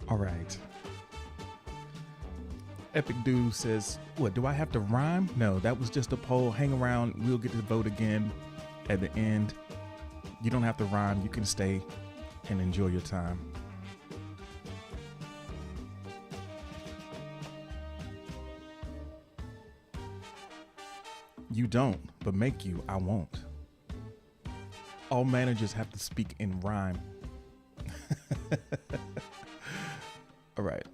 All right. Epic Dude says, what, do I have to rhyme? No, that was just a poll. Hang around. We'll get to vote again at the end. You don't have to rhyme. You can stay and enjoy your time. You don't, but make you, I won't. All managers have to speak in rhyme. All right.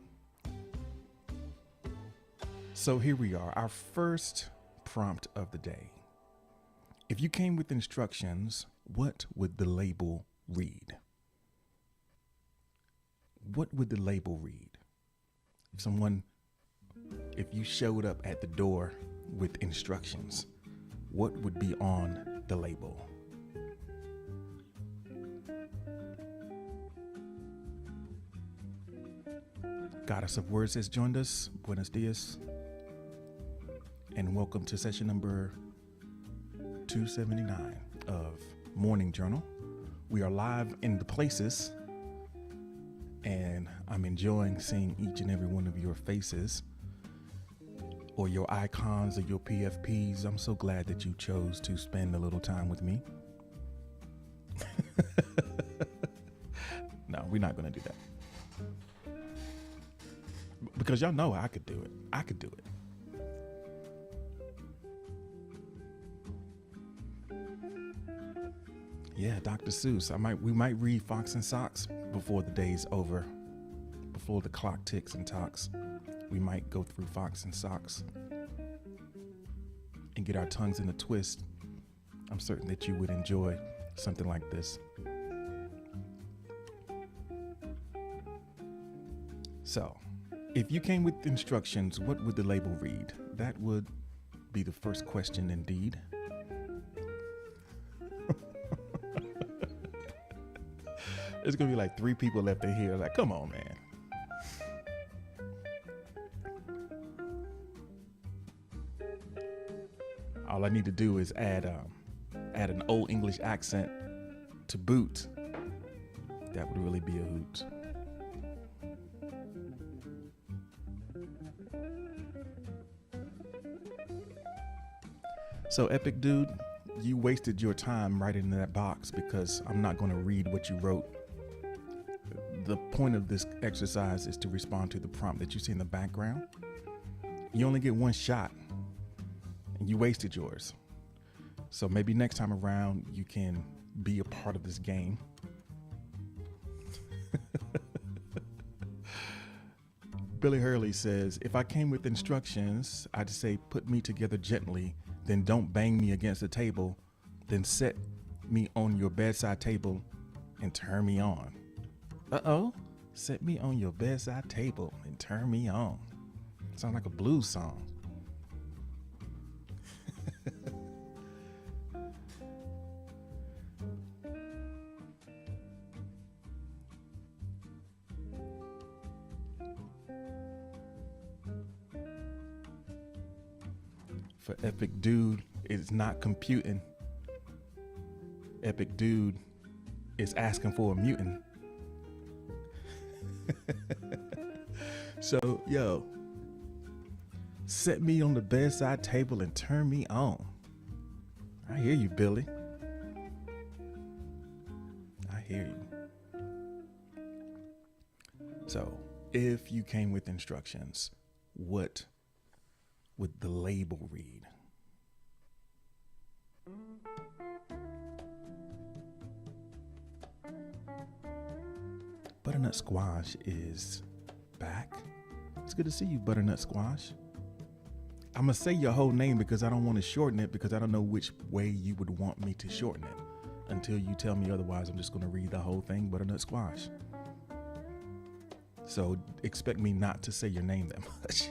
So here we are, our first prompt of the day. If you came with instructions, what would the label read? What would the label read? If you showed up at the door with instructions, what would be on the label? Goddess of Words has joined us. Buenos dias. And welcome to session number 279 of Morning Journal. We are live in the places, and I'm enjoying seeing each and every one of your faces or your icons or your PFPs. I'm so glad that you chose to spend a little time with me. No, we're not going to do that. Because y'all know I could do it. I could do it. Yeah, Dr. Seuss. We might read Fox and Socks before the day's over. Before the clock ticks and talks. We might go through Fox and Socks and get our tongues in a twist. I'm certain that you would enjoy something like this. So, if you came with instructions, what would the label read? That would be the first question indeed. There's gonna be like 3 people left in here like, come on, man. All I need to do is add an old English accent to boot. That would really be a hoot. So Epic Dude, you wasted your time writing in that box because I'm not going to read what you wrote. The point of this exercise is to respond to the prompt that you see in the background. You only get one shot and you wasted yours. So maybe next time around you can be a part of this game. Billy Hurley says, if I came with instructions, I'd say put me together gently, then don't bang me against the table, then set me on your bedside table and turn me on. Uh-oh, set me on your bedside table and turn me on. Sounds like a blues song. For Epic Dude, it's not computing. Epic Dude is asking for a mutant. So, yo, set me on the bedside table and turn me on. I hear you, Billy. I hear you. So, if you came with instructions, what would the label read? Butternut Squash is back. It's good to see you, Butternut Squash. I'm gonna say your whole name because I don't want to shorten it, because I don't know which way you would want me to shorten it. Until you tell me otherwise, I'm just gonna read the whole thing, Butternut Squash. So expect me not to say your name that much.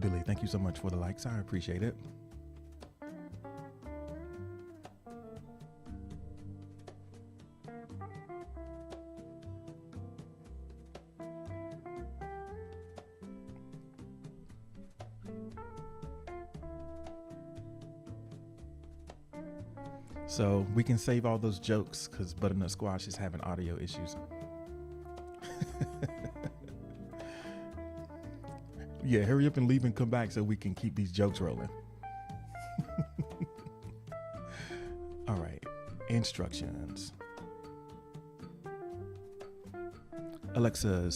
Billy, thank you so much for the likes. I appreciate it. So we can save all those jokes because Butternut Squash is having audio issues. Yeah, hurry up and leave and come back so we can keep these jokes rolling. All right, instructions. Alexa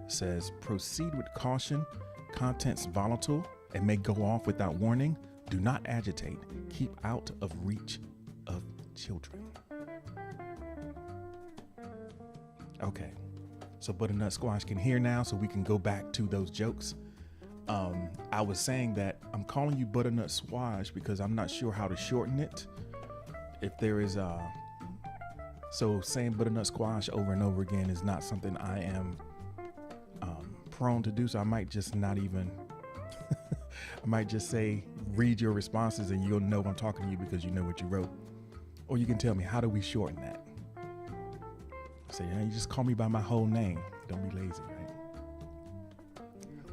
says, proceed with caution. Contents volatile and may go off without warning. Do not agitate. Keep out of reach of children. Okay, so Butternut Squash can hear now, so we can go back to those jokes. I was saying that I'm calling you Butternut Squash because I'm not sure how to shorten it. If there is so saying Butternut Squash over and over again is not something I am prone to do, so I might just not even I might just say read your responses and you'll know I'm talking to you because you know what you wrote. Or you can tell me, how do we shorten that? Say, you just call me by my whole name. Don't be lazy, right?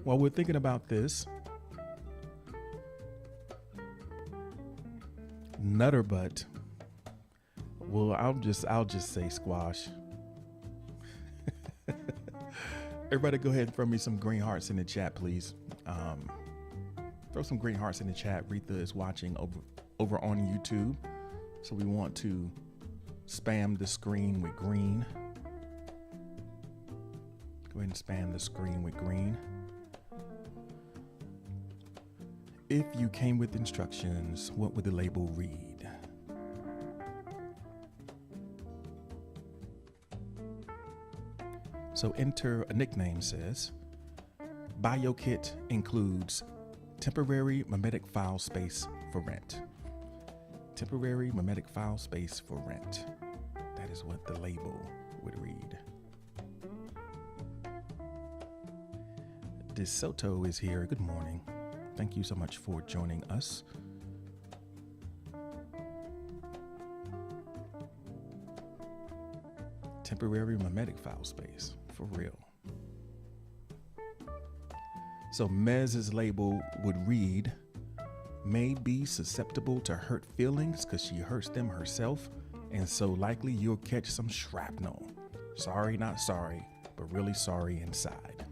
While we're thinking about this, Nutterbutt. Well, I'll just say Squash. Everybody go ahead and throw me some green hearts in the chat, please. Throw some green hearts in the chat. Retha is watching over on YouTube. So we want to spam the screen with green. Go ahead and spam the screen with green. If you came with instructions, what would the label read? So enter a nickname says, bio kit includes temporary memetic file space for rent. Temporary memetic file space for rent. That is what the label would read. DeSoto is here. Good morning. Thank you so much for joining us. Temporary memetic file space, for real. So Mez's label would read, may be susceptible to hurt feelings because she hurts them herself, and so likely you'll catch some shrapnel. Sorry, not sorry, but really sorry inside.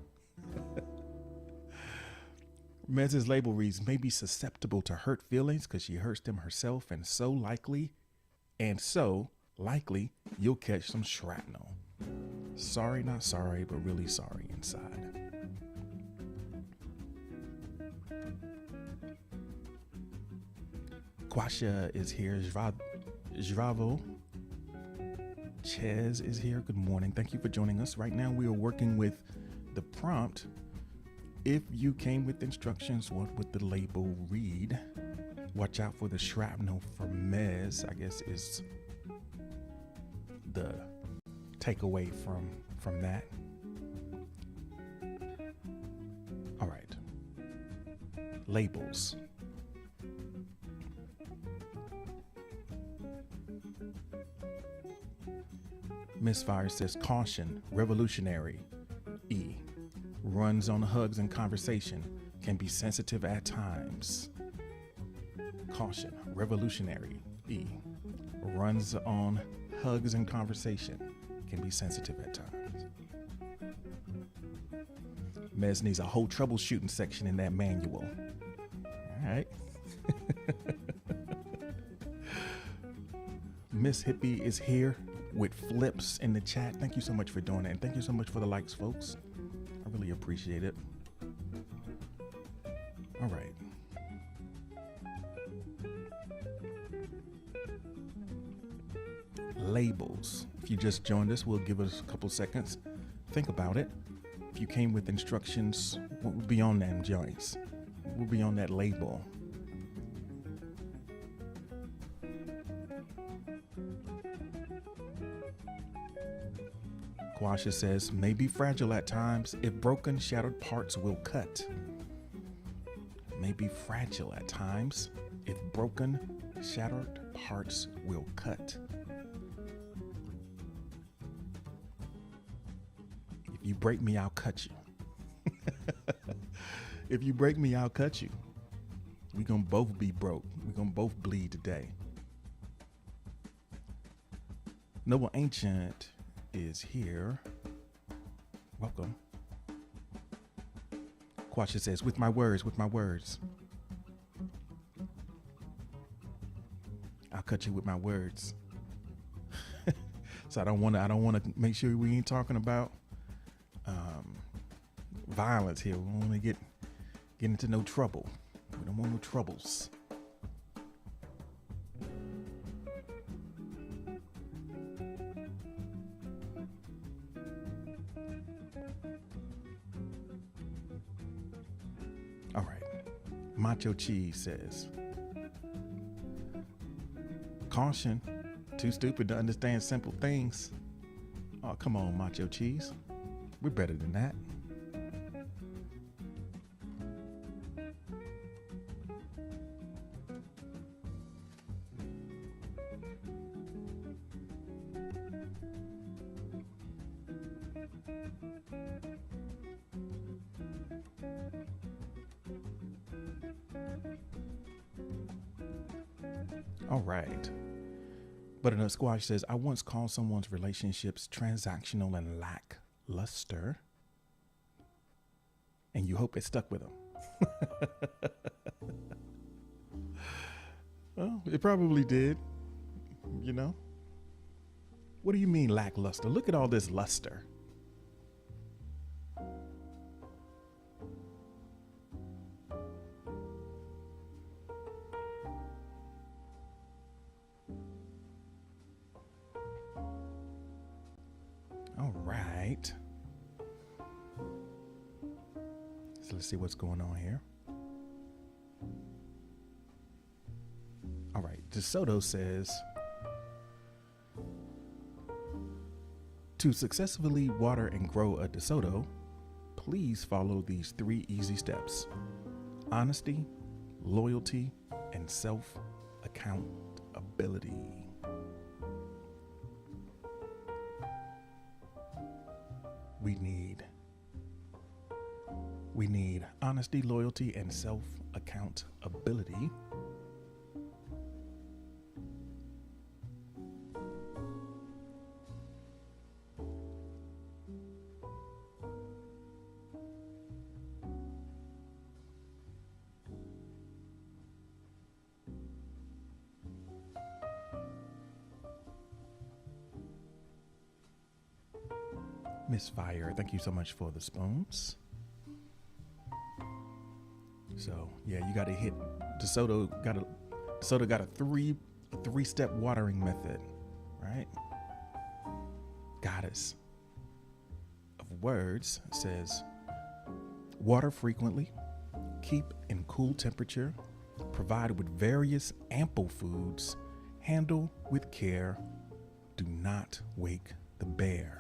Mez's label reads, may be susceptible to hurt feelings because she hurts them herself, and so likely you'll catch some shrapnel. Sorry, not sorry, but really sorry inside. Quasha is here. Jravo Ches is here. Good morning. Thank you for joining us. Right now we are working with the prompt. If you came with instructions, what would the label read? Watch out for the shrapnel for Mez, I guess, is the takeaway from that. All right. Labels. Misfire says caution, revolutionary. E. Runs on hugs and conversation, can be sensitive at times. Caution, revolutionary. E. Runs on hugs and conversation, can be sensitive at times. Mez needs a whole troubleshooting section in that manual. All right. Miss Hippie is here with flips in the chat. Thank you so much for doing it. And thank you so much for the likes, folks. I really appreciate it. All right. Labels. If you just joined us, we'll give us a couple seconds. Think about it. If you came with instructions, what would be on them joints? What would be on that label? Quasha says, may be fragile at times. If broken, shattered parts will cut. May be fragile at times. If broken, shattered parts will cut. If you break me, I'll cut you. If you break me, I'll cut you. We're going to both be broke. We're going to both bleed today. Noble Ancient is here. Welcome. Quasha says, with my words. I'll cut you with my words. So I don't want to make sure we ain't talking about violence here. We don't want to get into no trouble. We don't want no troubles. All right. Macho Cheese says, caution, too stupid to understand simple things. Oh, come on, Macho Cheese. We're better than that. All right. Butternut Squash says, I once called someone's relationships transactional and lackluster, and you hope it stuck with them. Well, it probably did, you know? What do you mean lackluster? Look at all this luster. All right. So let's see what's going on here. All right. DeSoto says, to successfully water and grow a DeSoto, please follow these 3 easy steps: honesty, loyalty, and self-accountability. We need honesty, loyalty, and self-accountability. Miss Fire, thank you so much for the spoons. So yeah, you got to hit DeSoto. DeSoto got a three-step watering method, right? Goddess of Words says, water frequently, keep in cool temperature, provide with various ample foods, handle with care, do not wake the bear.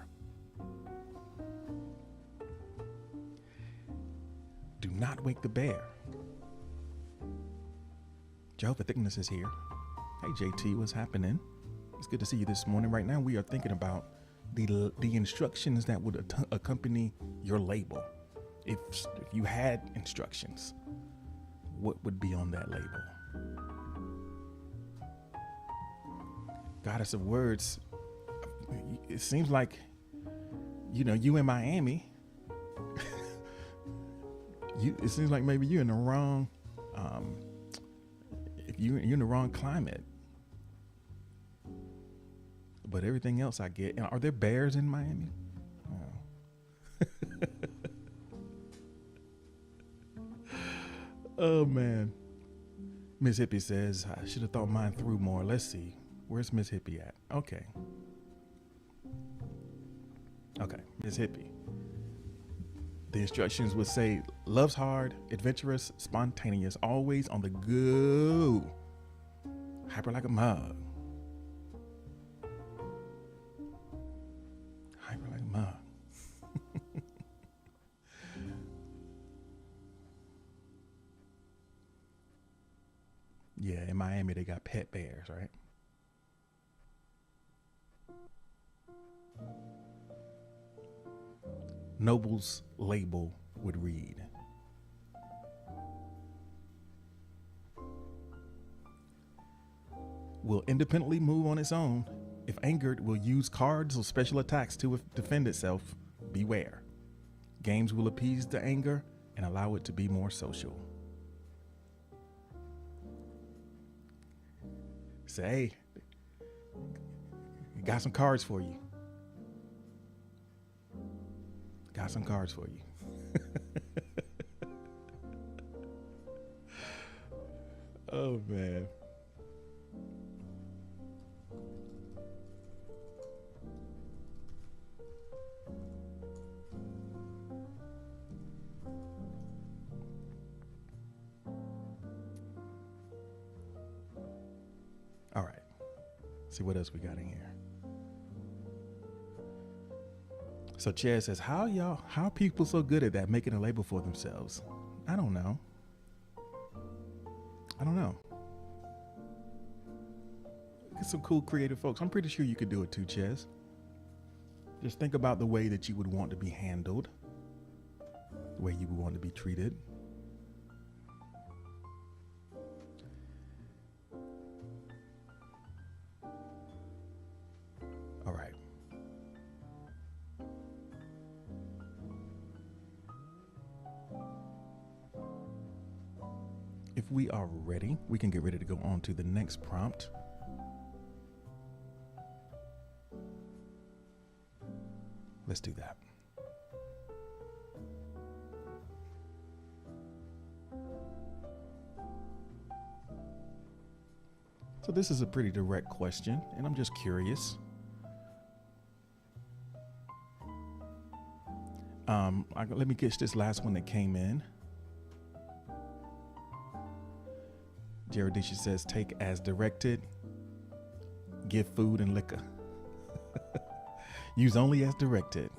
Do not wake the bear. Jehovah Thickness is here. Hey JT, what's happening? It's good to see you this morning. Right now we are thinking about the instructions that would accompany your label. If you had instructions, what would be on that label? Goddess of Words, it seems like, you in Miami. It seems like maybe you're in the wrong, if you're in the wrong climate. But everything else I get. Are there bears in Miami? Oh, oh man. Miss Hippie says, I should have thought mine through more. Let's see. Where's Miss Hippie at? Okay, Miss Hippie. The instructions would say, loves hard, adventurous, spontaneous, always on the go, hyper like a mug. Hyper like a mug. Yeah, in Miami they got pet bears, right? Noble's label would read, will independently move on its own If angered, will use cards or special attacks to defend itself. Beware. Games will appease the anger and allow it to be more social. Say, hey, got some cards for you. Got some cards for you. Oh, man. All right. See what else we got in here. So Chad says, how are people so good at that, making a label for themselves? I don't know. Get some cool creative folks. I'm pretty sure you could do it too, Ches. Just think about the way that you would want to be handled, the way you would want to be treated. All right. If we are ready, we can get ready to go on to the next prompt. Let's do that. So this is a pretty direct question, and I'm just curious. Let me catch this last one that came in. Jaredisha says, take as directed, give food and liquor. Use only as directed.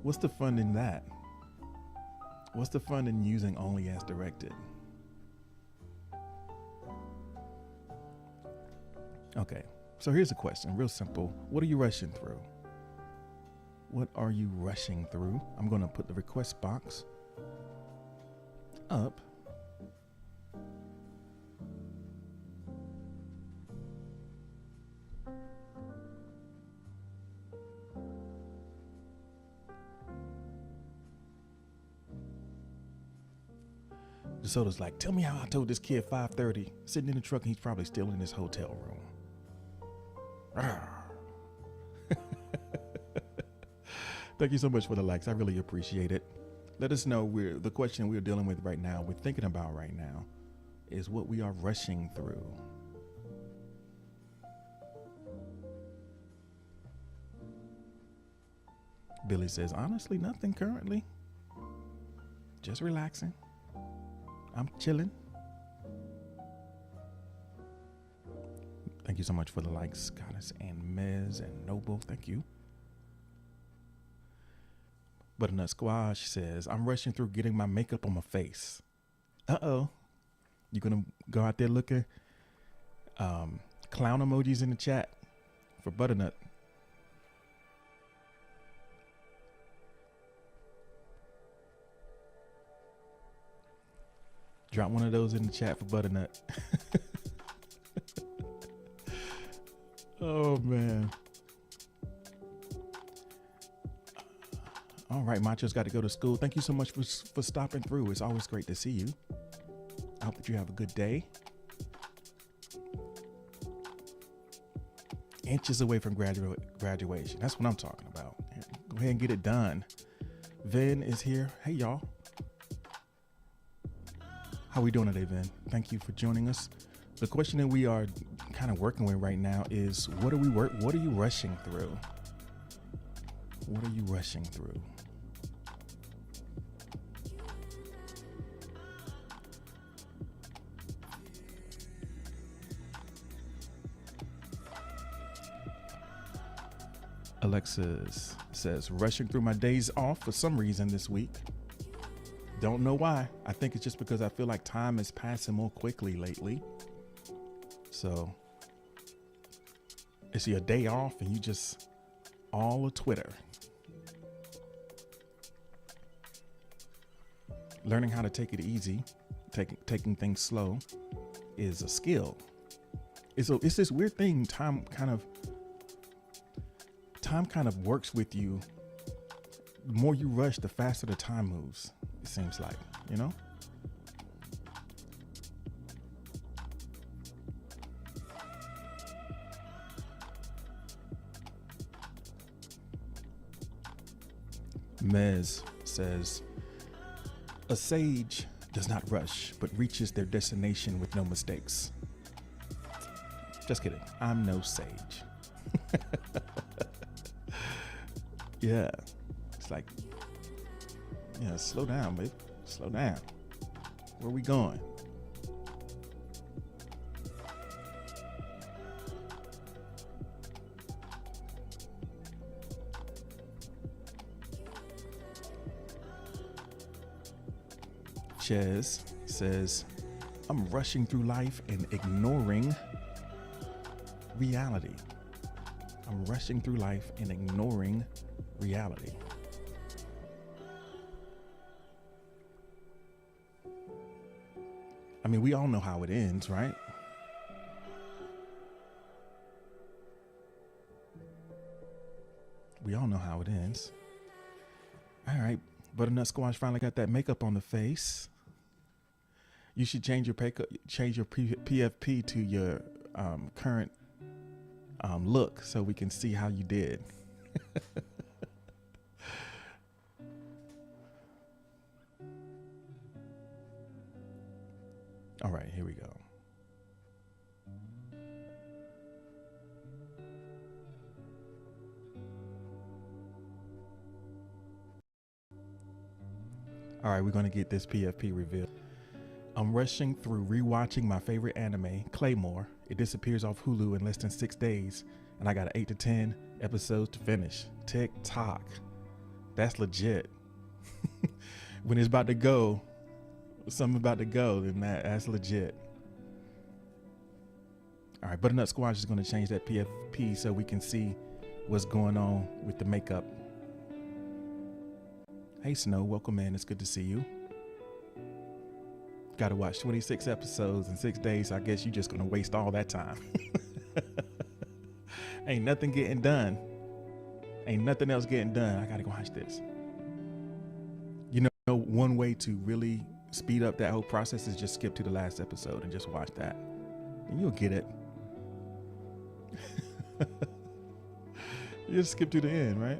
What's the fun in that? What's the fun in using only as directed? Okay, so here's a question, real simple. What are you rushing through? What are you rushing through? I'm going to put the request box up. DeSoto's like, tell me how I told this kid 5:30, sitting in the truck, and he's probably still in his hotel room. Thank you so much for the likes. I really appreciate it. Let us know the question we're dealing with right now, we're thinking about right now, is what we are rushing through. Billy says, honestly, nothing currently. Just relaxing. I'm chilling. Thank you so much for the likes, Goddess and Mez and Noble. Thank you. Butternut Squash says, I'm rushing through getting my makeup on my face. Uh-oh. You gonna go out there looking? Clown emojis in the chat for Butternut. Drop one of those in the chat for Butternut. Oh, man. All right, Macho's got to go to school. Thank you so much for stopping through. It's always great to see you. I hope that you have a good day. Inches away from graduation. That's what I'm talking about. Go ahead and get it done. Vin is here. Hey, y'all. How we doing today, Vin? Thank you for joining us. The question that we are kind of working with right now is, what are you rushing through? What are you rushing through? Alexis says, rushing through my days off for some reason this week. Don't know why. I think it's just because I feel like time is passing more quickly lately. So it's your day off and you just all of Twitter. Learning how to take it easy, taking things slow is a skill. It's this weird thing. Time kind of works with you. The more you rush, the faster the time moves. It seems like, you know? Mez says, a sage does not rush, but reaches their destination with no mistakes. Just kidding. I'm no sage. Yeah. It's like, yeah, slow down, babe. Slow down. Where we going? Ches says, I'm rushing through life and ignoring reality. I'm rushing through life and ignoring reality. I mean, we all know how it ends, right? We all know how it ends. All right. Butternut Squash finally got that makeup on the face. You should change your PFP to your current look so we can see how you did. All right, here we go. All right, we're going to get this PFP reveal. I'm rushing through rewatching my favorite anime, Claymore. It disappears off Hulu in less than 6 days, and I got 8 to 10 episodes to finish. TikTok. That's legit. When it's about to go, something about to go, then that's legit. All right, Butternut Squash is going to change that PFP so we can see what's going on with the makeup. Hey Snow, welcome in. It's good to see you. Got to watch 26 episodes in 6 days. So I guess you're just going to waste all that time. Ain't nothing getting done. Ain't nothing else getting done. I got to go watch this. You know, one way to really speed up that whole process is just skip to the last episode and just watch that. And you'll get it. You just skip to the end, right?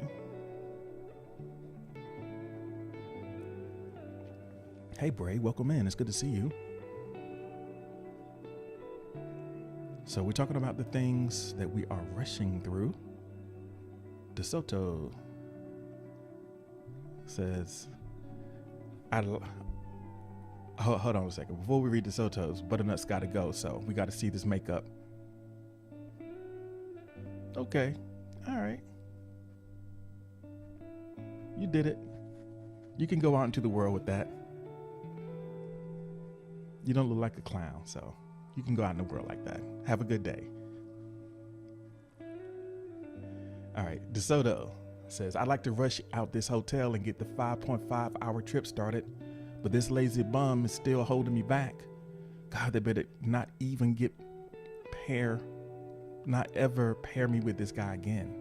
Hey Bray, welcome in. It's good to see you. So we're talking about the things that we are rushing through. DeSoto says, hold on a second. Before we read DeSoto's, Butternut's got to go, so we got to see this makeup. Okay, all right. You did it. You can go out into the world with that. You don't look like a clown, so you can go out in the world like that. Have a good day. All right, DeSoto says, I'd like to rush out this hotel and get the 5.5 hour trip started, but this lazy bum is still holding me back. God, they better not ever pair me with this guy again.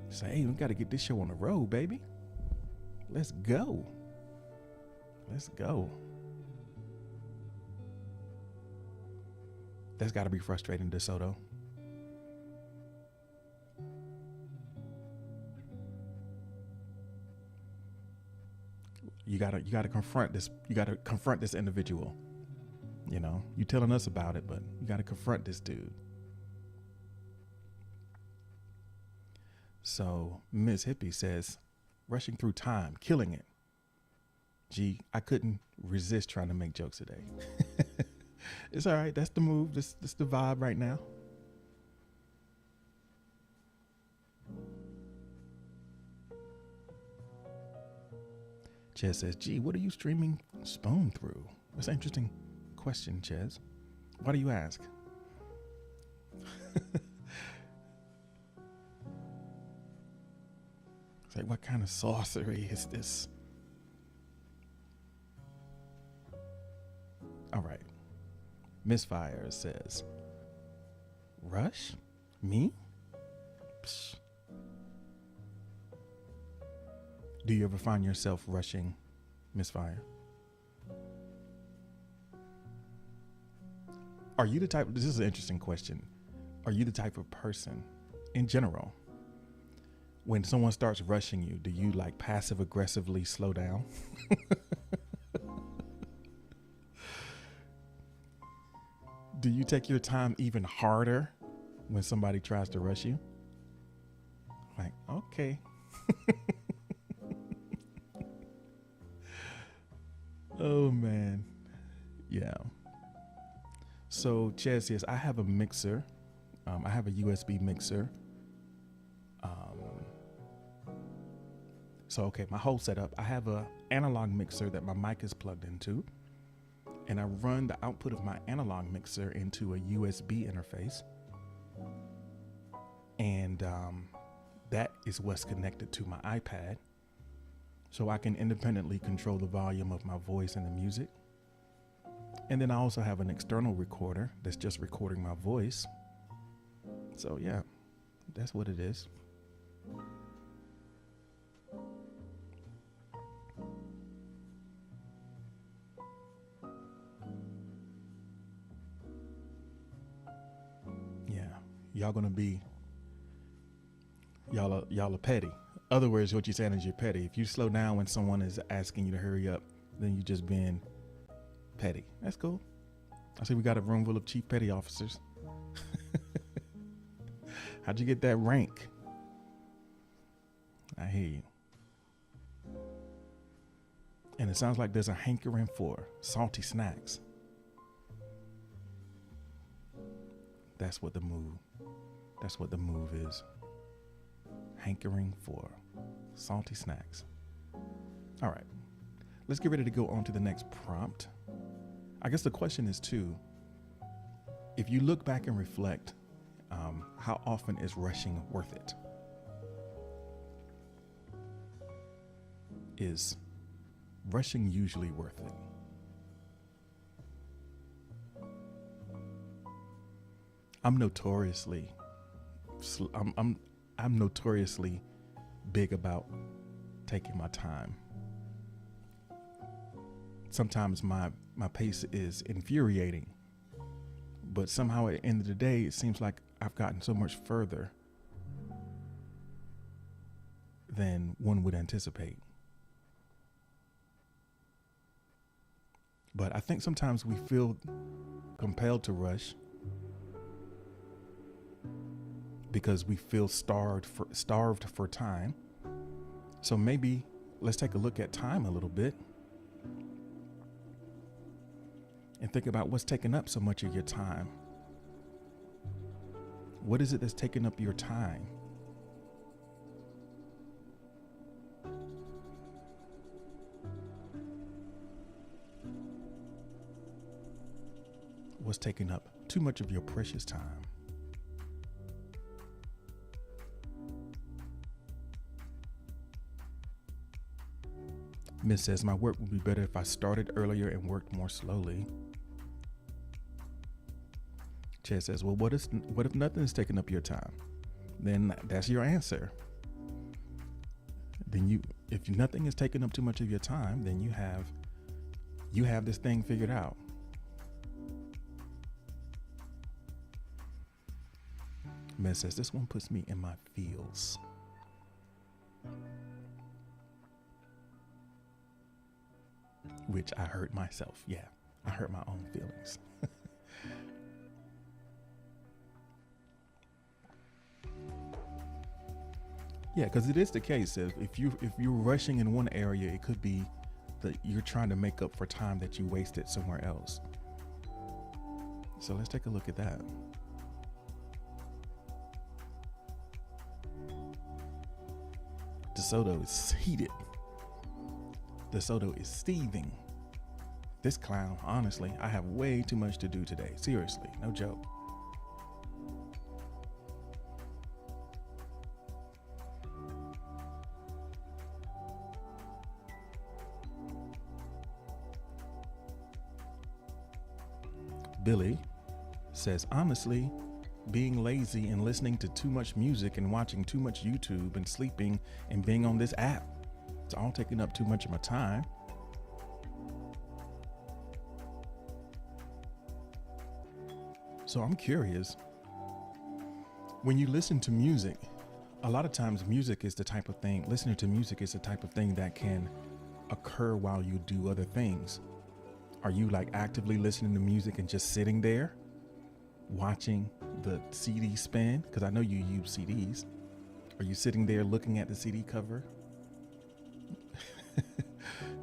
Say, hey, we got to get this show on the road, baby. Let's go. Let's go. That's got to be frustrating, DeSoto. You gotta confront this. You gotta confront this individual. You know, you telling us about it, but you gotta confront this dude. So Ms. Hippie says, rushing through time, killing it. Gee, I couldn't resist trying to make jokes today. It's all right. That's the move. This the vibe right now. Ches says, gee, what are you streaming Spoon through? That's an interesting question, Ches. Why do you ask? It's like, what kind of sorcery is this? All right. Misfire says, rush? Me? Psh. Do you ever find yourself rushing, Misfire? Are you the type, this is an interesting question. Are you the type of person, in general, when someone starts rushing you, do you like passive aggressively slow down? Do you take your time even harder when somebody tries to rush you? Like, okay. Oh man. Yeah. So Chad says, I have a mixer. I have a USB mixer. So, okay, my whole setup, I have a analog mixer that my mic is plugged into, and I run the output of my analog mixer into a USB interface. And that is what's connected to my iPad. So I can independently control the volume of my voice and the music. And then I also have an external recorder that's just recording my voice. So yeah, that's what it is. Yeah, y'all are petty. Other words, what you're saying is you're petty. If you slow down when someone is asking you to hurry up, then you're just being petty. That's cool. I see we got a room full of chief petty officers. How'd you get that rank? I hear you. And it sounds like there's a hankering for salty snacks. That's what the move is. Hankering for salty snacks. All right, let's get ready to go on to the next prompt. I guess the question is too, if you look back and reflect, how often is rushing worth it? Is rushing usually worth it? I'm notoriously big about taking my time. Sometimes my pace is infuriating, but somehow at the end of the day, it seems like I've gotten so much further than one would anticipate. But I think sometimes we feel compelled to rush because we feel starved for time. So maybe let's take a look at time a little bit and think about what's taking up so much of your time. What is it that's taking up your time? What's taking up too much of your precious time? Miss says, my work would be better if I started earlier and worked more slowly. Chad says, well, what if nothing is taking up your time? Then that's your answer. Then if nothing is taking up too much of your time, then you have this thing figured out. Miss says, this one puts me in my feels. Which I hurt myself. Yeah, I hurt my own feelings. Yeah, because it is the case. If you're rushing in one area, it could be that you're trying to make up for time that you wasted somewhere else. So let's take a look at that. DeSoto is heated. DeSoto is seething. This clown, honestly, I have way too much to do today. Seriously, no joke. Billy says, honestly, being lazy and listening to too much music and watching too much YouTube and sleeping and being on this app. It's all taking up too much of my time. So I'm curious, when you listen to music, a lot of times music is the type of thing, listening to music is the type of thing that can occur while you do other things. Are you like actively listening to music and just sitting there watching the CD spin? Because I know you use CDs. Are you sitting there looking at the CD cover?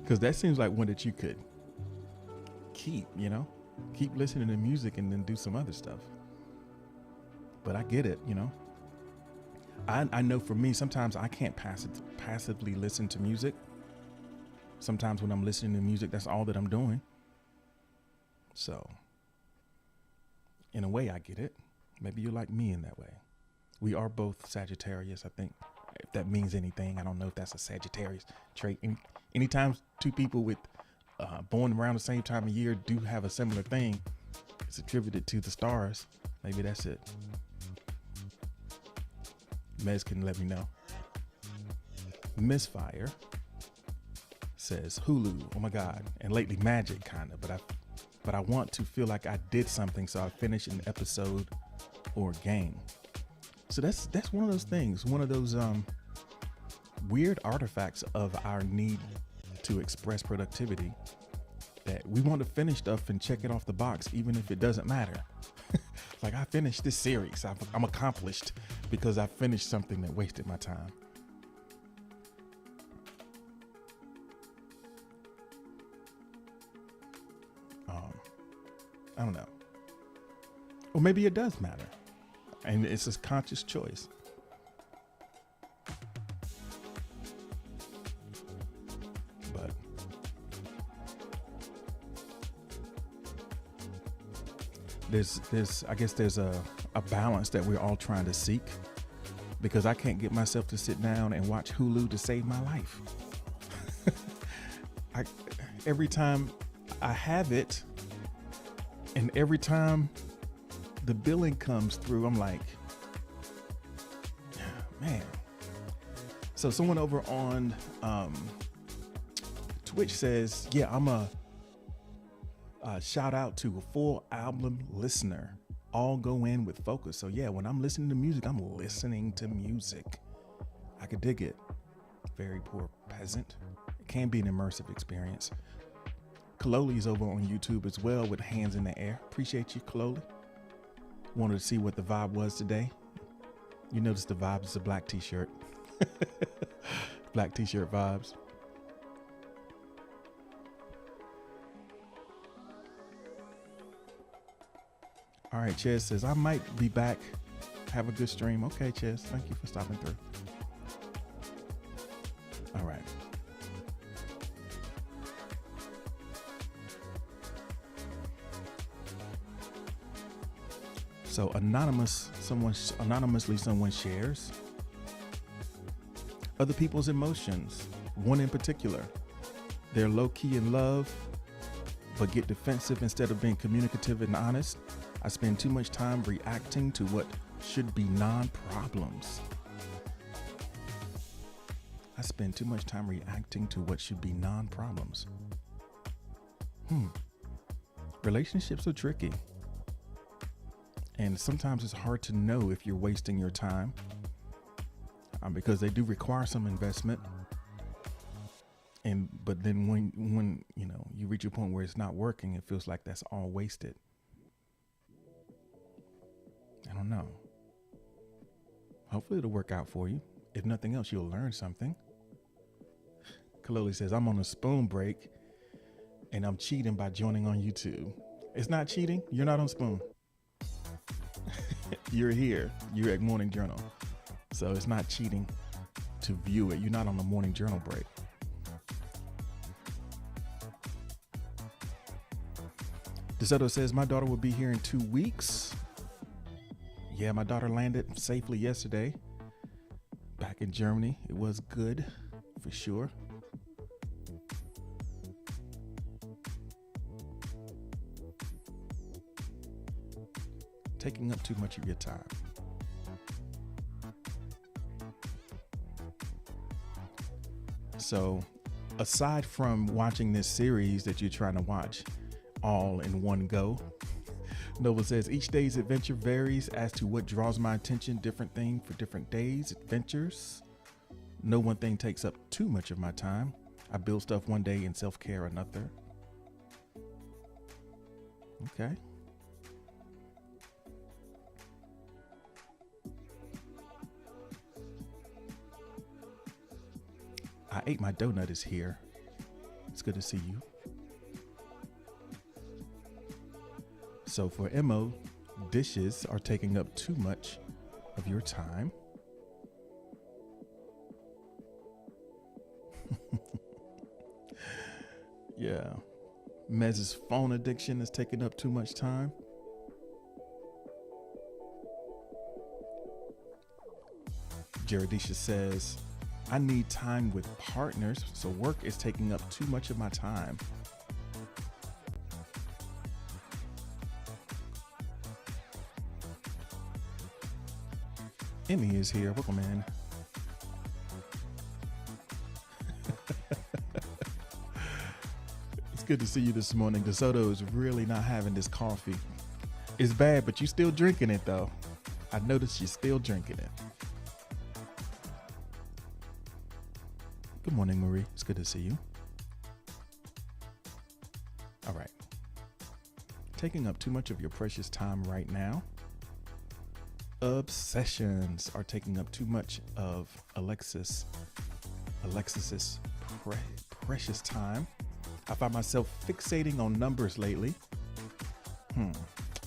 Because that seems like one that you could keep listening to music and then do some other stuff. But I get it, I know for me, sometimes I can't passively listen to music. Sometimes when I'm listening to music, that's all that I'm doing. So, in a way, I get it. Maybe you're like me in that way. We are both Sagittarius, I think. If that means anything, I don't know if that's a Sagittarius trait. Anytime two people with born around the same time of year do have a similar thing, it's attributed to the stars. Maybe that's it. Mez can let me know. Misfire says Hulu. Oh my God. And lately Magic kind of, but I want to feel like I did something, so I finish an episode or game. So that's one of those things, one of those weird artifacts of our need to express productivity, that we want to finish stuff and check it off the box, even if it doesn't matter. Like, I finished this series. I'm accomplished because I finished something that wasted my time. I don't know. Or maybe it does matter, and it's a conscious choice. But I guess there's a balance that we're all trying to seek, because I can't get myself to sit down and watch Hulu to save my life. Every time I have it, and every time the billing comes through, I'm like, man. So someone over on Twitch says, yeah, I'm a shout out to a full album listener. All go in with focus. So yeah, when I'm listening to music, I'm listening to music. I could dig it. Very poor peasant. It can be an immersive experience. Kaloli's over on YouTube as well with hands in the air. Appreciate you, Kaloli. Wanted to see what the vibe was today. You notice the vibe is a black t-shirt. Black t-shirt vibes. All right, Ches says, I might be back. Have a good stream. Okay, Ches, thank you for stopping through. All right. So anonymously someone shares other people's emotions. One in particular, they're low key in love, but get defensive instead of being communicative and honest. I spend too much time reacting to what should be non-problems. I spend too much time reacting to what should be non-problems. Relationships are tricky. And sometimes it's hard to know if you're wasting your time, because they do require some investment. But then when you reach a point where it's not working, it feels like that's all wasted. I don't know. Hopefully it'll work out for you. If nothing else, you'll learn something. Kaloli says, I'm on a spoon break and I'm cheating by joining on YouTube. It's not cheating. You're not on Spoon. You're here. You're at Morning Journal. So it's not cheating to view it. You're not on the Morning Journal break. DeSoto says, my daughter will be here in 2 weeks. Yeah, my daughter landed safely yesterday back in Germany. It was good for sure. taking up too much of your time. So aside from watching this series that you're trying to watch all in one go, Nova says, each day's adventure varies as to what draws my attention, different thing for different days, adventures. No one thing takes up too much of my time. I build stuff one day and self-care another. Okay. I ate my donut is here. It's good to see you. So for Mo, dishes are taking up too much of your time. Yeah. Mez's phone addiction is taking up too much time. Jaredisha says, I need time with partners, so work is taking up too much of my time. Emmy is here. Welcome in. It's good to see you this morning. DeSoto is really not having this coffee. It's bad, but you're still drinking it, though. I noticed you're still drinking it. Good morning, Marie. It's good to see you. All right. Taking up too much of your precious time right now. Obsessions are taking up too much of Alexis's precious time. I find myself fixating on numbers lately.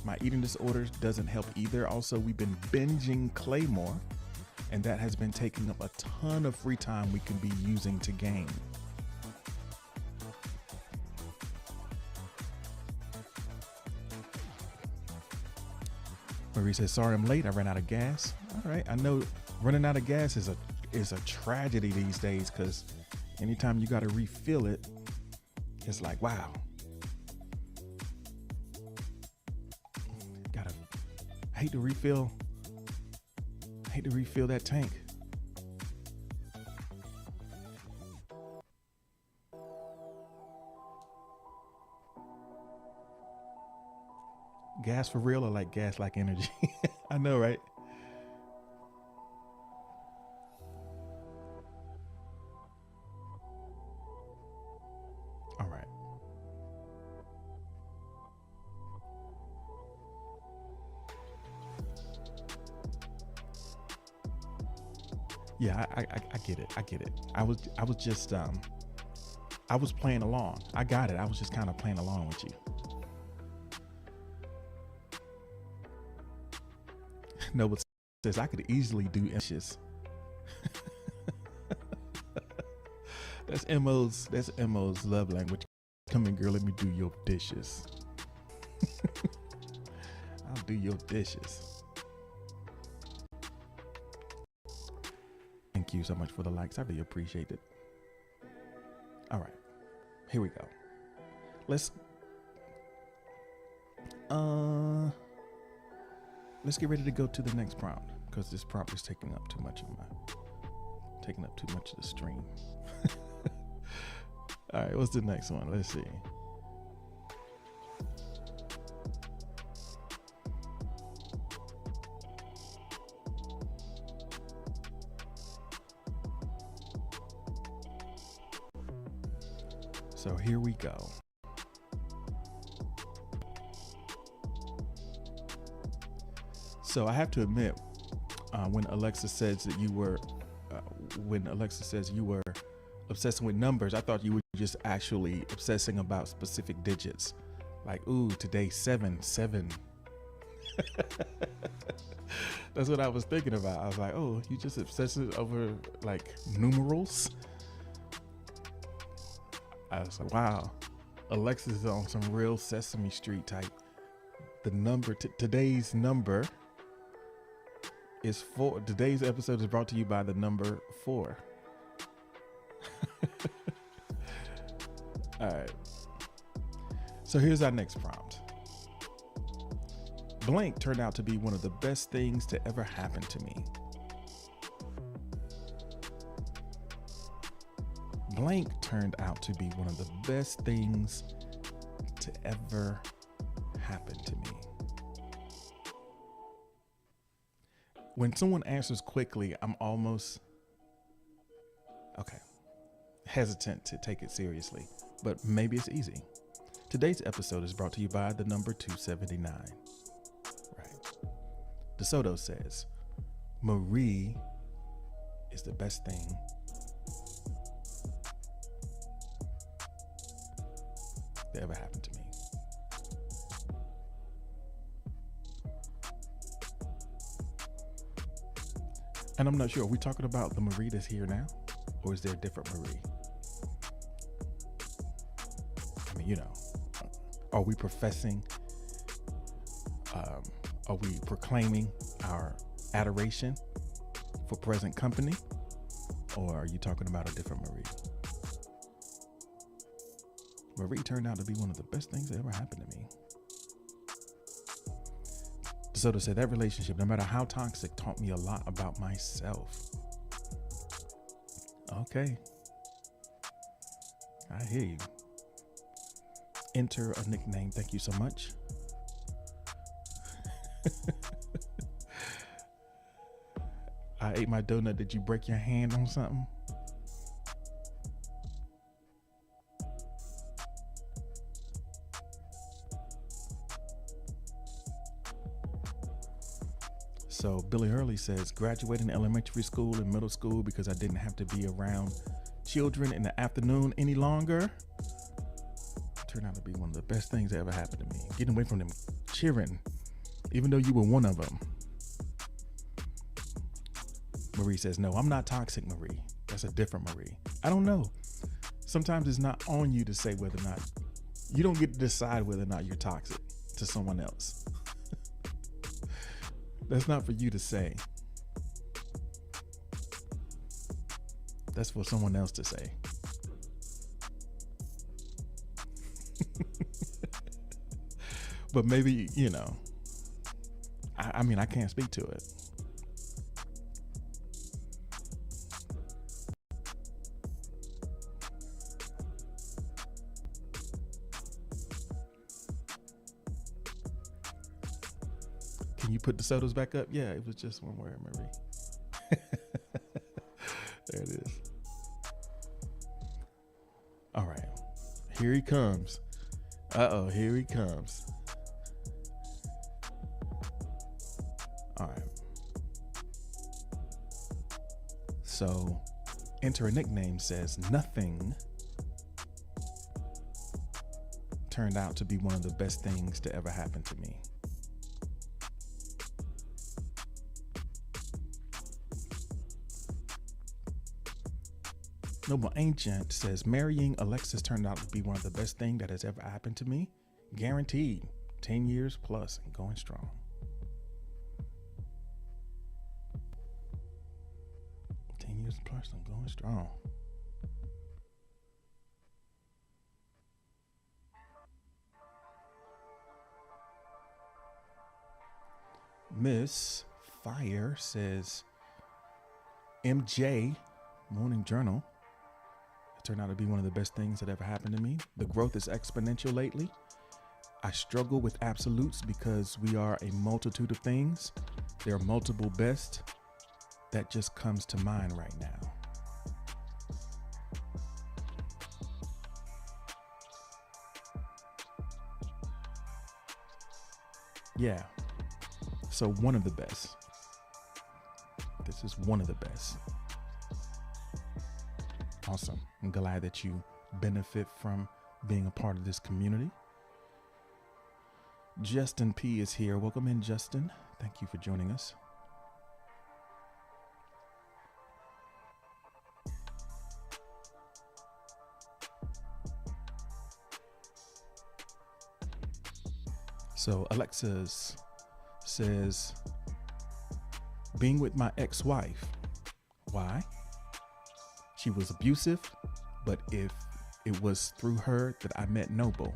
My eating disorders doesn't help either. Also, we've been binging Claymore, and that has been taking up a ton of free time we can be using to game. Marie says, sorry I'm late. I ran out of gas. All right. I know running out of gas is a tragedy these days, because anytime you got to refill it, it's like, wow. I hate to refill that tank. Gas for real, or like gas like energy? I know, right? All right. Yeah, I get it. I get it. I was just I was playing along. I got it. I was just kind of playing along with you. Noble says I could easily do dishes. That's Mo's love language. Come in, girl, let me do your dishes. I'll do your dishes. Thank you so much for the likes. I really appreciate it. All right, here we go. Let's get ready to go to the next prompt, because this prompt is taking up too much of the stream. All right, what's the next one? Let's see. So here we go. So I have to admit, when Alexa says that you were obsessing with numbers, I thought you were just actually obsessing about specific digits. Like, ooh, today 7. That's what I was thinking about. I was like, oh, you just obsessing over like numerals? I was like, wow, Alexis is on some real Sesame Street type. The number, today's number is 4. Today's episode is brought to you by the number 4. All right. So here's our next prompt. Blank turned out to be one of the best things to ever happen to me. Blank turned out to be one of the best things to ever happen to me. When someone answers quickly, I'm almost hesitant to take it seriously, but maybe it's easy. Today's episode is brought to you by the number 279. Right. DeSoto says, Marie is the best thing that ever happened to me. And I'm not sure, are we talking about the Marie that's here now? Or is there a different Marie? I mean, are we professing, are we proclaiming our adoration for present company? Or are you talking about a different Marie? Marie turned out to be one of the best things that ever happened to me. DeSoto said that relationship, no matter how toxic, taught me a lot about myself. Okay. I hear you. Enter a nickname. Thank you so much. I ate my donut. Did you break your hand on something? So Billy Hurley says, graduating elementary school and middle school because I didn't have to be around children in the afternoon any longer. Turned out to be one of the best things that ever happened to me. Getting away from them cheering, even though you were one of them. Marie says, no, I'm not toxic, Marie. That's a different Marie. I don't know. Sometimes it's not on you to say whether or not, you don't get to decide whether or not you're toxic to someone else. That's not for you to say. That's for someone else to say. But maybe, I mean, I can't speak to it. Can you put the sodas back up? Yeah, it was just one word, Marie. There it is. All right. Here he comes. Uh-oh, here he comes. All right. So, enter a nickname says, nothing turned out to be one of the best things to ever happen to me. Noble Ancient says, marrying Alexis turned out to be one of the best things that has ever happened to me. Guaranteed. 10 years plus and going strong. Plus and going strong. Miss Fire says, MJ Morning Journal. It turned out to be one of the best things that ever happened to me. The growth is exponential lately. I struggle with absolutes because we are a multitude of things. There are multiple best. That just comes to mind right now. Yeah. So one of the best. This is one of the best. Awesome. I'm glad that you benefit from being a part of this community. Justin P is here. Welcome in, Justin. Thank you for joining us. So Alexis says, being with my ex-wife. Why? She was abusive, but if it was through her that I met Noble.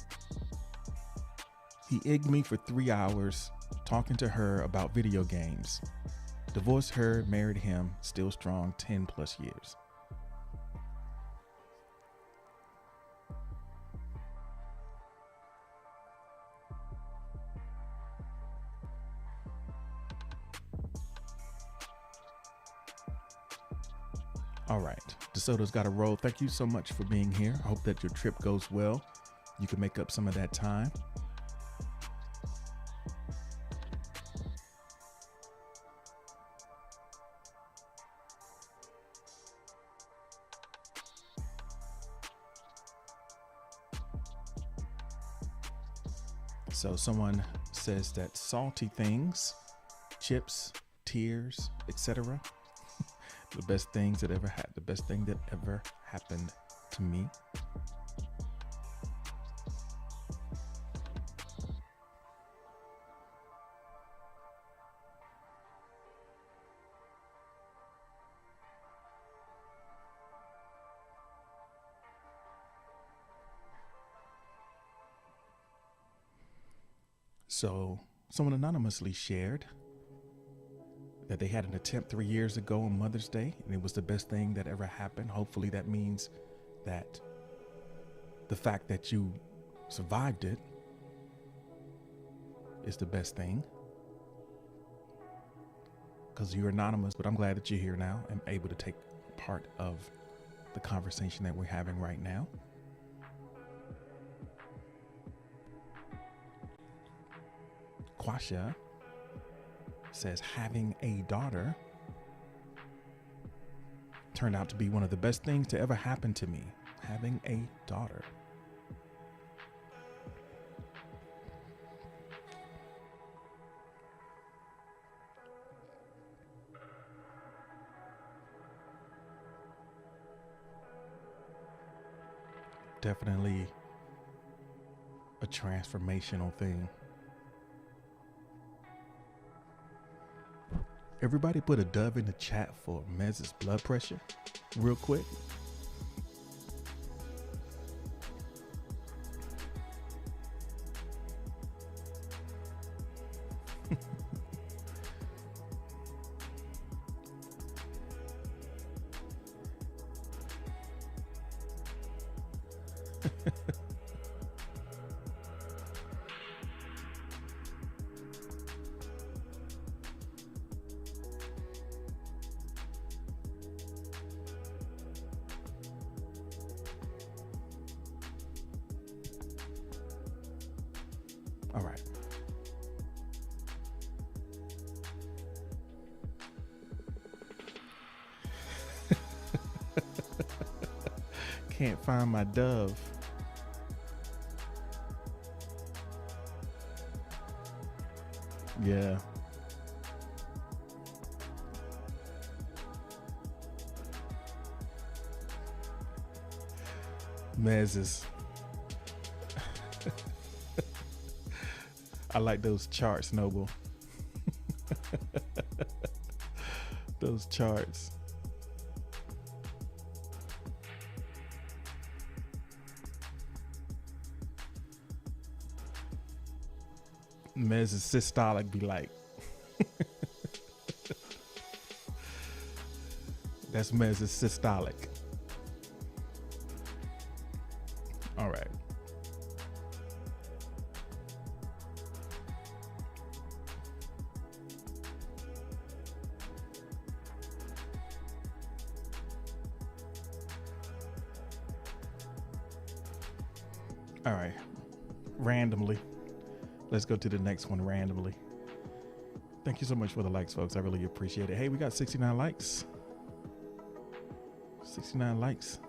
He egged me for 3 hours talking to her about video games. Divorced her, married him, still strong, 10 plus years. All right, DeSoto's got a roll. Thank you so much for being here. I hope that your trip goes well. You can make up some of that time. So someone says that salty things, chips, tears, etc. The best things that ever had, the best thing that ever happened to me. So someone anonymously shared that they had an attempt 3 years ago on Mother's Day, and it was the best thing that ever happened. Hopefully that means that the fact that you survived it is the best thing. Because you're anonymous, but I'm glad that you're here now and able to take part of the conversation that we're having right now. Quasha says having a daughter turned out to be one of the best things to ever happen to me. Having a daughter. Definitely a transformational thing. Everybody put a dove in the chat for Mez's blood pressure real quick. All right. Can't find my dove. Yeah. Mez is I like those charts, Noble. Those charts. Mez is systolic be like. That's Mez is systolic. All right. All right. Randomly. Let's go to the next one randomly. Thank you so much for the likes, folks. I really appreciate it. Hey, we got 69 likes. 69 likes.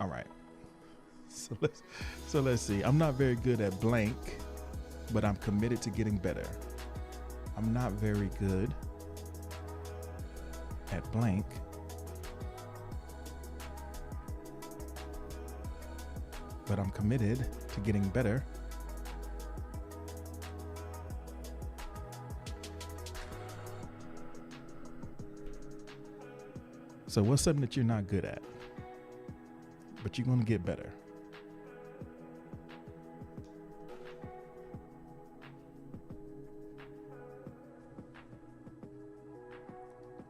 All right. So let's see. I'm not very good at blank, but I'm committed to getting better. I'm not very good at blank, but I'm committed to getting better. So what's something that you're not good at? but you're going to get better.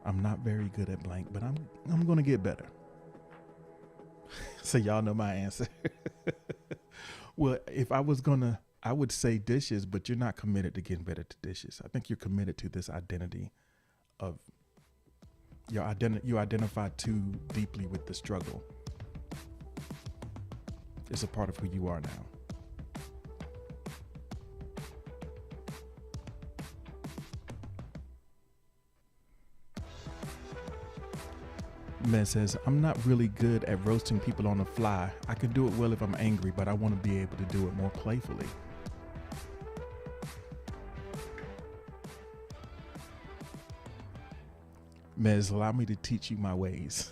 I'm not very good at blank, but I'm going to get better. So y'all know my answer. Well, if I was I would say dishes, but you're not committed to getting better to dishes. I think you're committed to this identity of you identify too deeply with the struggle. It's a part of who you are now. Man says, I'm not really good at roasting people on the fly. I can do it well if I'm angry, but I want to be able to do it more playfully. Mez, allow me to teach you my ways.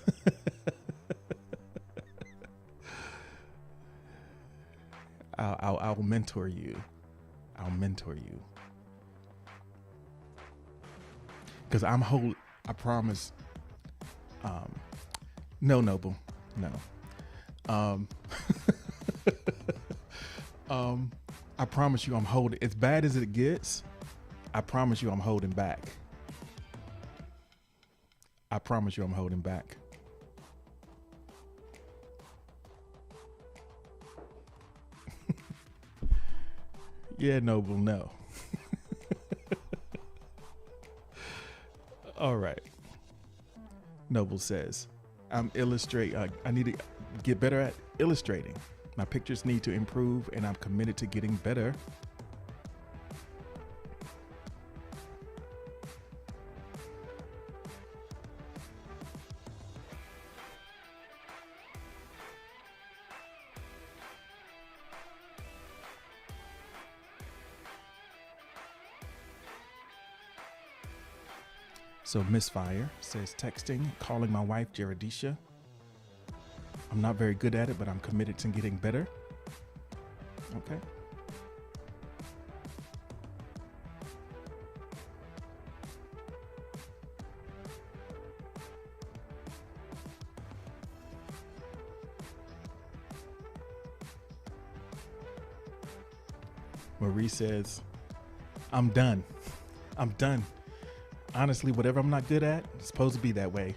I'll mentor you. I'll mentor you. Because I promise. No, Noble. No. I promise you I'm holding. As bad as it gets, I promise you I'm holding back. I promise you I'm holding back. Yeah, Noble, no. All right. Noble says, I need to get better at illustrating. My pictures need to improve, and I'm committed to getting better. So Misfire says, texting, calling my wife, Jaredisha. I'm not very good at it, but I'm committed to getting better. Okay. Marie says, I'm done. I'm done. Honestly, whatever I'm not good at, it's supposed to be that way.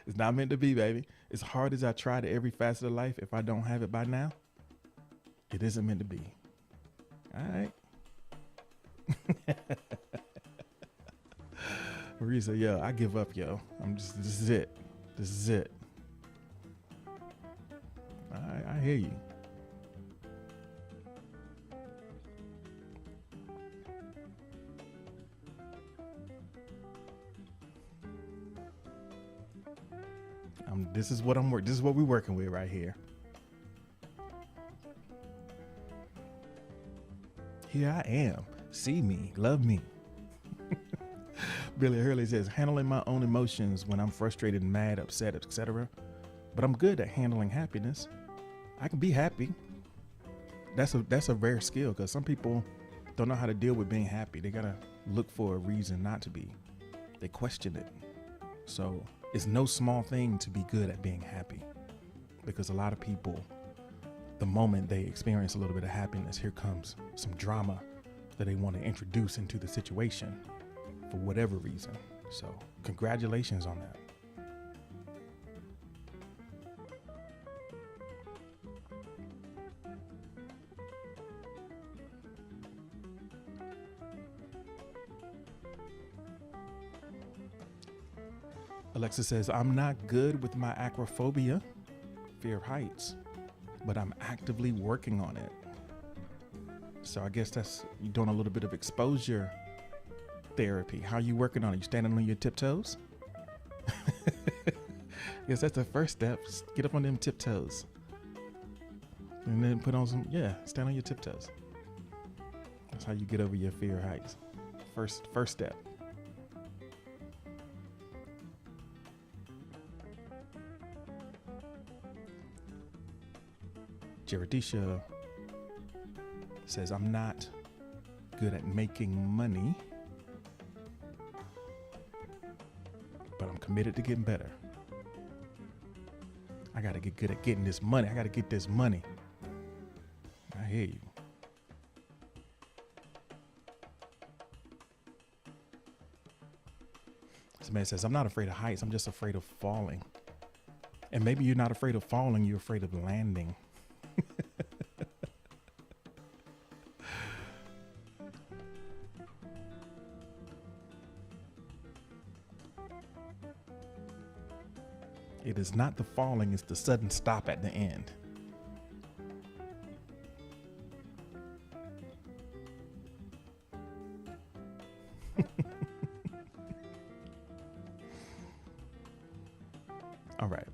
It's not meant to be, baby. As hard as I try to every facet of life, if I don't have it by now, it isn't meant to be. All right. Marie said, yo, I give up, yo. This is it. This is it. All right, I hear you. This is what we're working with right here. Here I am. See me, love me. Billy Hurley says, handling my own emotions when I'm frustrated, mad, upset, etc. But I'm good at handling happiness. I can be happy. That's a rare skill, because some people don't know how to deal with being happy. They gotta look for a reason not to be. They question it. So it's no small thing to be good at being happy, because a lot of people, the moment they experience a little bit of happiness, here comes some drama that they want to introduce into the situation for whatever reason. So congratulations on that. Alexa says, I'm not good with my acrophobia, fear of heights, but I'm actively working on it. So I guess that's you doing a little bit of exposure therapy. How are you working on it? You standing on your tiptoes? Yes, that's the first step. Just get up on them tiptoes. And then put on stand on your tiptoes. That's how you get over your fear of heights. First step. Jaredisha says, I'm not good at making money, but I'm committed to getting better. I got to get good at getting this money. I got to get this money. I hear you. This man says, I'm not afraid of heights. I'm just afraid of falling. And maybe you're not afraid of falling. You're afraid of landing. It is not the falling, it's the sudden stop at the end. All right.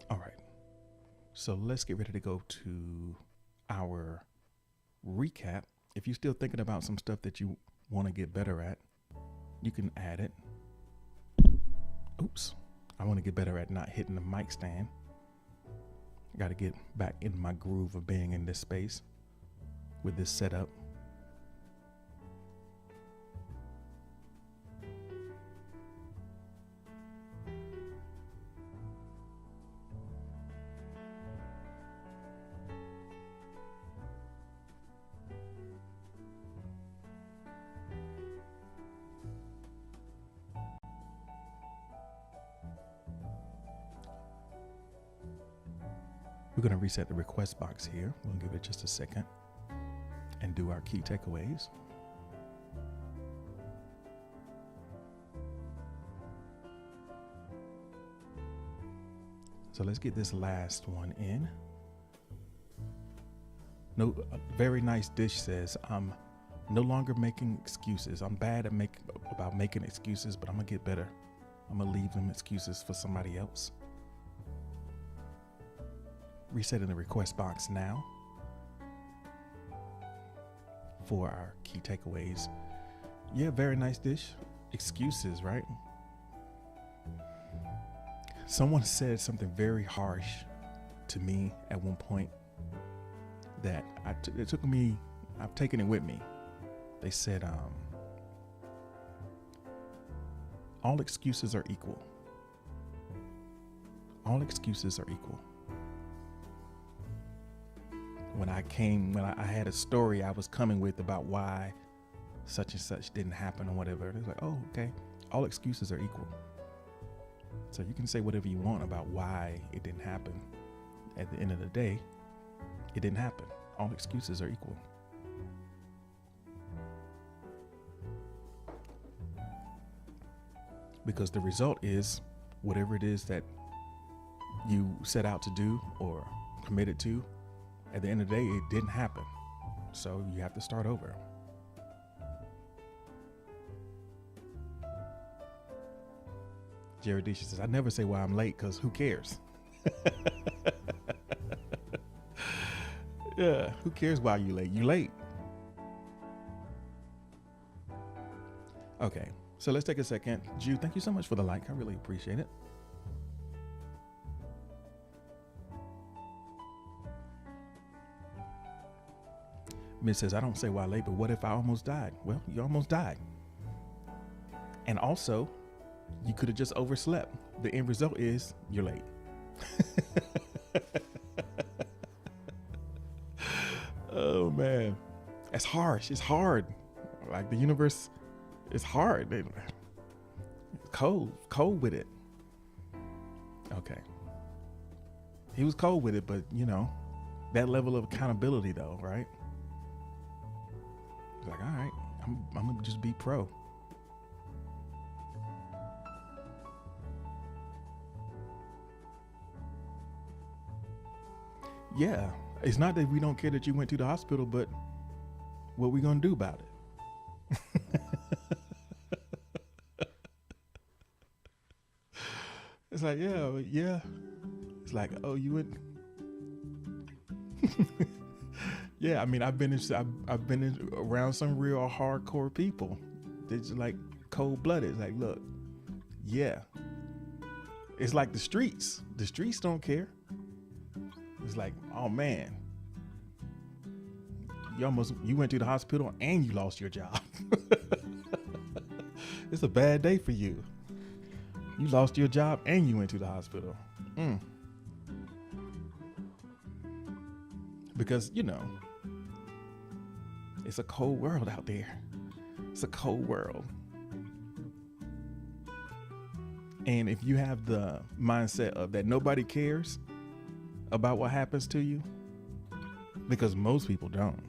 All right. So let's get ready to go to our recap. If you're still thinking about some stuff that you want to get better at, you can add it. Oops. I want to get better at not hitting the mic stand. I got to get back in my groove of being in this space with this setup. We're going to reset the request box here. We'll give it just a second and do our key takeaways. So let's get this last one in. No, very nice dish says, I'm no longer making excuses. I'm bad at making excuses, but I'm gonna get better. I'm gonna leave them excuses for somebody else. Resetting the request box now for our key takeaways. Yeah, very nice dish. Excuses, right? Someone said something very harsh to me at one point that it took me, I've taken it with me. They said, all excuses are equal. All excuses are equal. When I had a story I was coming with about why such and such didn't happen or whatever, it's like, oh, okay, all excuses are equal. So you can say whatever you want about why it didn't happen. At the end of the day, it didn't happen. All excuses are equal. Because the result is whatever it is that you set out to do or committed to, at the end of the day, it didn't happen. So you have to start over. Jared Disha says, I never say why I'm late because who cares? Yeah, who cares why you late? You late. Okay, so let's take a second. Jude, thank you so much for the like. I really appreciate it. Miss says, I don't say why late, but what if I almost died? Well, you almost died. And also, you could have just overslept. The end result is you're late. Oh man, it's harsh. It's hard. Like the universe is hard. It's cold with it. Okay. He was cold with it, but you know, that level of accountability though, right? He's like, all right, I'm gonna just be pro. Yeah, it's not that we don't care that you went to the hospital, but what we gonna do about it? It's like, yeah. It's like, oh, you went. Yeah, I mean, I've been around some real hardcore people. They just like, cold blooded. Like, look, yeah, it's like the streets. The streets don't care. It's like, oh man, you went to the hospital and you lost your job. It's a bad day for you. You lost your job and you went to the hospital. Because, it's a cold world out there. It's a cold world. And if you have the mindset of that nobody cares about what happens to you, because most people don't,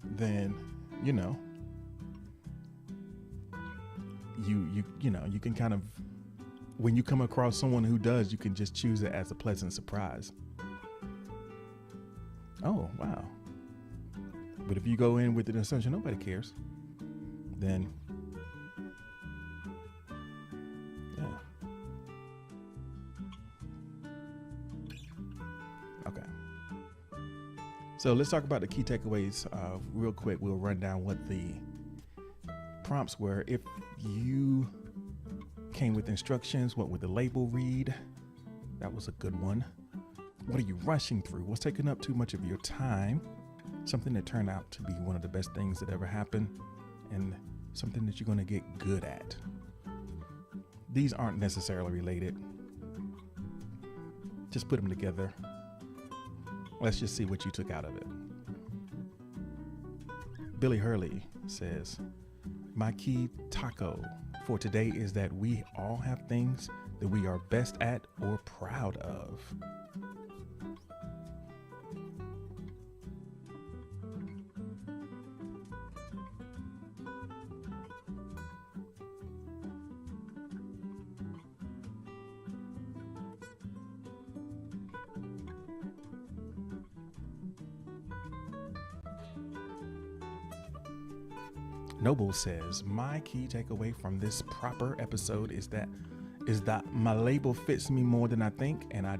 then, you can kind of, when you come across someone who does, you can just choose it as a pleasant surprise. Oh, wow. But if you go in with the assumption nobody cares, then yeah. Okay. So let's talk about the key takeaways real quick. We'll run down what the prompts were. If you came with instructions, what would the label read? That was a good one. What are you rushing through? What's taking up too much of your time? Something that turned out to be one of the best things that ever happened, and something that you're going to get good at. These aren't necessarily related. Just put them together. Let's just see what you took out of it. Billy Hurley says, my key taco for today is that we all have things that we are best at or proud of. Noble says, my key takeaway from this proper episode is that my label fits me more than I think, and I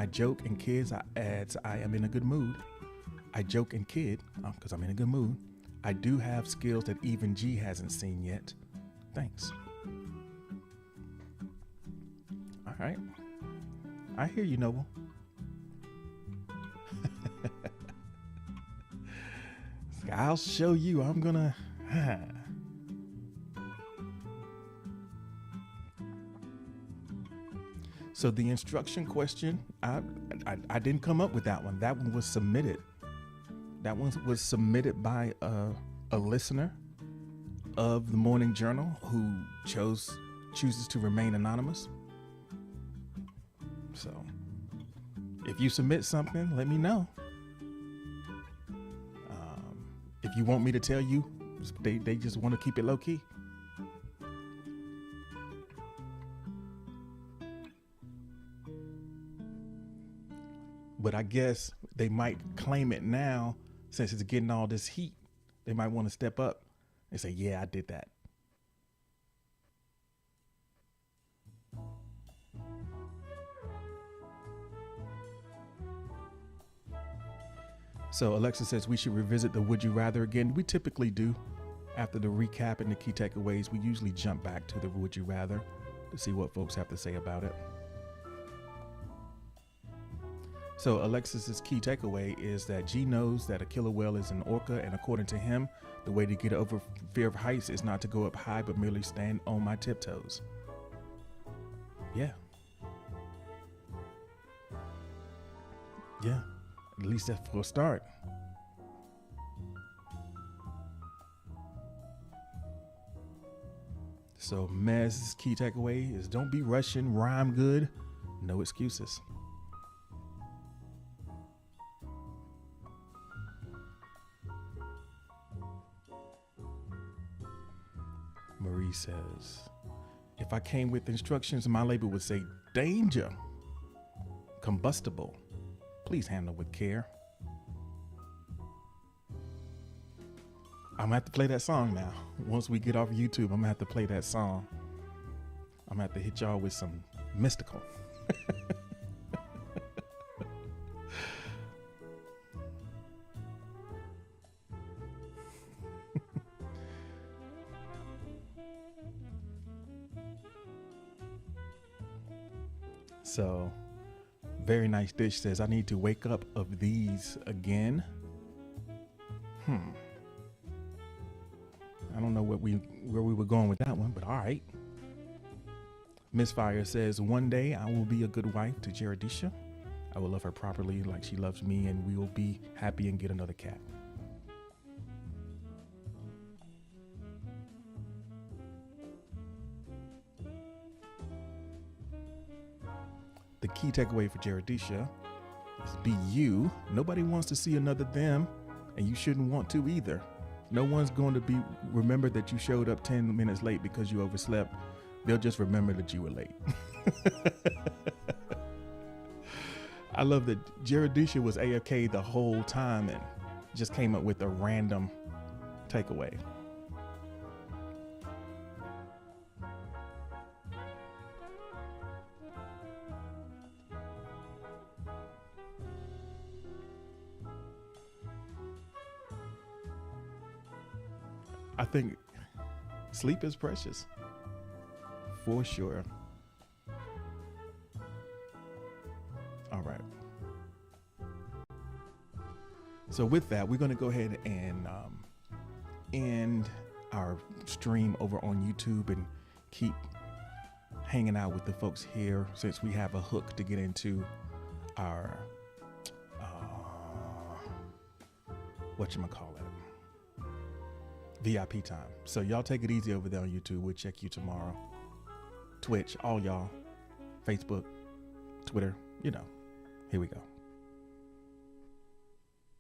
joke and kids. I adds, I am in a good mood. I joke and kid because I'm in a good mood. I do have skills that even G hasn't seen yet. Thanks. All right, I hear you, Noble. I'll show you. I'm gonna. So the instruction question, I didn't come up with that one. That one was submitted. That one was submitted by a listener of the Morning Journal who chooses to remain anonymous. So if you submit something, let me know. If you want me to tell you, they just want to keep it low key. But I guess they might claim it now since it's getting all this heat. They might want to step up and say, yeah, I did that. So Alexa says we should revisit the Would You Rather again. We typically do. After the recap and the key takeaways, we usually jump back to the Would You Rather to see what folks have to say about it. So Alexis's key takeaway is that G knows that a killer whale is an orca, and according to him, the way to get over fear of heights is not to go up high, but merely stand on my tiptoes. Yeah. Yeah. At least that's for a start. So Mez's key takeaway is don't be rushing, rhyme good, no excuses. Marie says, if I came with instructions, my label would say danger, combustible. Please handle with care. I'm gonna have to play that song now. Once we get off YouTube, I'm gonna have to play that song. I'm gonna have to hit y'all with some mystical. So, very nice dish says, I need to wake up of these again. I don't know where we were going with that one, but all right. Miss Fire says, one day I will be a good wife to Jaredisha. I will love her properly like she loves me, and we will be happy and get another cat. The key takeaway for Jaredisha is be you. Nobody wants to see another them, and you shouldn't want to either. No one's going to remember that you showed up 10 minutes late because you overslept. They'll just remember that you were late. I love that Jaredisha was AFK the whole time and just came up with a random takeaway. I think sleep is precious, for sure. All right. So with that, we're going to go ahead and end our stream over on YouTube and keep hanging out with the folks here, since we have a hook to get into our whatchamacallit, VIP time. So y'all take it easy over there on YouTube. We'll check you tomorrow. Twitch, all y'all, Facebook, Twitter, you know. Here we go.